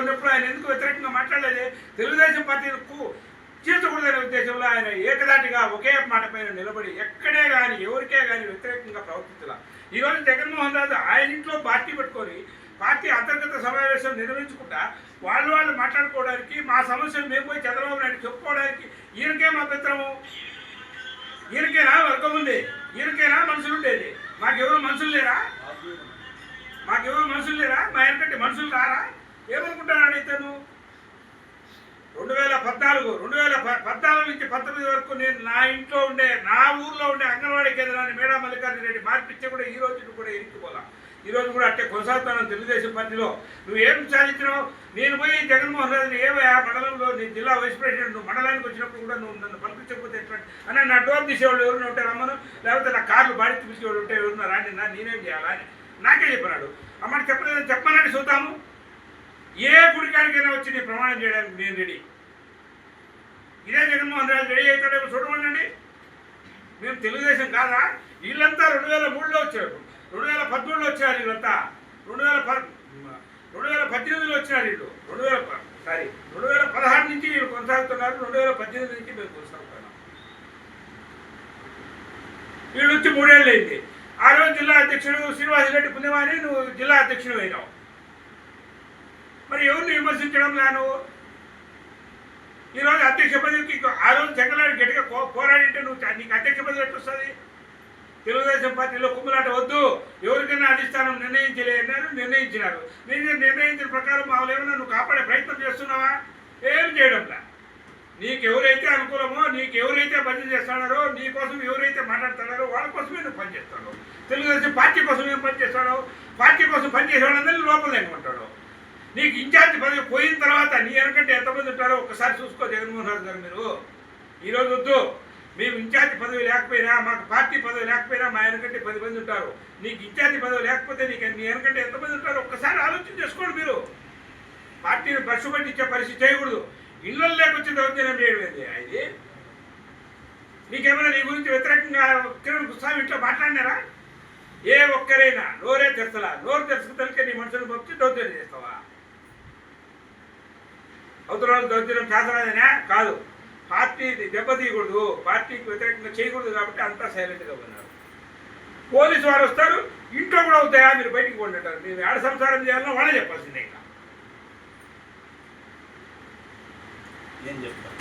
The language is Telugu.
ఉన్నప్పుడు ఆయన ఎందుకు వ్యతిరేకంగా మాట్లాడలేదు? తెలుగుదేశం పార్టీకు చీల్చకూడదనే ఉద్దేశంలో ఆయన ఏకదాటిగా ఒకే మాట పైన నిలబడి ఎక్కడే కానీ ఎవరికే కానీ వ్యతిరేకంగా ప్రవర్తించాల. ఈరోజు జగన్మోహన్ రెడ్డి ఆయన ఇంట్లో పార్టీ పెట్టుకొని పార్టీ అంతర్గత సమావేశం నిర్వహించుకుంటా వాళ్ళు మాట్లాడుకోవడానికి, మా సమస్యలు మేము పోయి చంద్రబాబు నాయుడు చెప్పుకోవడానికి ఈయనకేం అభ్యంతరము? ఈయనకేనా వర్గం ఉంది? ఈయనకేనా మనుషులు ఉండేది? మాకెవరు మనుషులు లేరా? మా వెనకంటే మనుషులు రారా? ఏమనుకుంటాను ఇతను? 2014 నుంచి 19 వరకు నేను నా ఇంట్లో ఉండే, నా ఊర్లో ఉండే అంగన్వాడీ కేంద్రాన్ని మేడా మల్లికార్జున రెడ్డి మార్పిచ్చే కూడా ఈ రోజు కూడా ఇరుక్కుపోలా. ఈరోజు కూడా అట్టే కొనసాగుతాను తెలుగుదేశం పార్టీలో. నువ్వేం సాధించినావు? నేను పోయి జగన్మోహన్ రెడ్డిని ఏవయా మండలంలో నీ జిల్లా వైస్ ప్రెసిడెంట్, నువ్వు మండలానికి వచ్చినప్పుడు కూడా నువ్వు నన్ను పలిపించకపోతే ఎట్లా అన్న? నా డోర్ తీసేవాళ్ళు ఎవరైనా ఉంటే రమ్మను, లేకపోతే నా కార్లు బాడీ తీసేవాళ్ళు ఉంటే ఎవరున్నా రాండి, నేనేం చేయాలా అని నాకే చెప్పినాడు. అమ్మని చెప్పలేదని చెప్పమనండి చూద్దాము. ఏ గుడికాడికైనా వచ్చి నీ ప్రమాణం చేయడానికి నేను రెడీ. ఇదే జగన్మోహన్ రెడ్డి రెడీ అవుతాడేమో చూడమనండి. మేము తెలుగుదేశం కాదా? వీళ్ళంతా 2003లో వచ్చారు, 2013లో వచ్చారు, వీళ్ళంతా 2018లో వచ్చినారు. వీళ్ళు 2016 నుంచి వీళ్ళు కొనసాగుతున్నారు, 2018 నుంచి మేము కొనసాగుతున్నాం. వీళ్ళు వచ్చి 3 ఏళ్ళు అయింది. ఆ రోజు జిల్లా అధ్యక్షుడు శ్రీనివాసరెడ్డి పుణ్యమాని నువ్వు జిల్లా అధ్యక్షుడు అయినావు. మరి ఎవరిని విమర్శించడం లే నువ్వు? ఈరోజు అధ్యక్ష పదవికి ఆ రోజు జగన్లాడి గట్టిగా పోరాడింటే నీకు అధ్యక్ష పదవి ఎట్టు వస్తుంది? తెలుగుదేశం పార్టీలో కుమ్ములాట వద్దు, ఎవరికైనా అధిష్టానం నిర్ణయించలేదన్నారు, నిర్ణయించినారు. నిర్ణయించిన ప్రకారం మామూలు ఏమైనా నువ్వు కాపాడే ప్రయత్నం చేస్తున్నావా? ఏం చేయడంలా. నీకు ఎవరైతే అనుకూలమో, నీకు ఎవరైతే పని చేస్తున్నారో, నీ కోసం ఎవరైతే మాట్లాడుతున్నారో వాళ్ళ కోసమే నువ్వు పనిచేస్తాడు. తెలుగుదేశం పార్టీ కోసం ఏం పనిచేస్తాడు? పార్టీ కోసం పనిచేసేవాళ్ళందరినీ లోపల లేకుంటాడు. నీకు ఇన్ఛార్జ్ పదవి పోయిన తర్వాత నీ వెనకంటే ఎంతమంది ఉంటారో ఒక్కసారి చూసుకో జగన్మోహన్ రెడ్డి గారు. మీరు ఈరోజు వద్దు, మేము ఇన్ఛార్జ్ పదవి లేకపోయినా, మాకు పార్టీ పదవి లేకపోయినా మా వెనకంటే 10 మంది ఉంటారు. నీకు ఇన్ఛార్జ్ పదవి లేకపోతే నీ వెనకంటే ఎంతమంది ఉంటారో ఒక్కసారి ఆలోచన చేసుకోండి. మీరు పార్టీని బస్సు పట్టించే పరిస్థితి చేయకూడదు. ఇళ్ళ లేకొచ్చి దౌర్జన్యం చేయడం అది. నీకేమైనా నీ గురించి వ్యతిరేకంగా కిరణ్ కుస్వామి ఇంట్లో మాట్లాడినారా? ఏ ఒక్కరైనా నోరే తెరచలా? నోరు తెరుచుకు నీ మనుషులను పంపించి దౌర్జన్యం చేస్తావా? అవతల దౌర్జన్యం చేతనాదనే కాదు, పార్టీ దెబ్బతీయకూడదు, పార్టీకి వ్యతిరేకంగా చేయకూడదు కాబట్టి అంతా సైలెంట్గా ఉన్నారు. పోలీసు వారు వస్తారు, ఇంట్లో కూడా అవుతాయా మీరు బయటికి కొంటారు. మీరు ఏడ సంసారం చేయాలన్నా వాళ్ళే చెప్పాల్సిందే. ఇంకా ఏం చెప్తారు?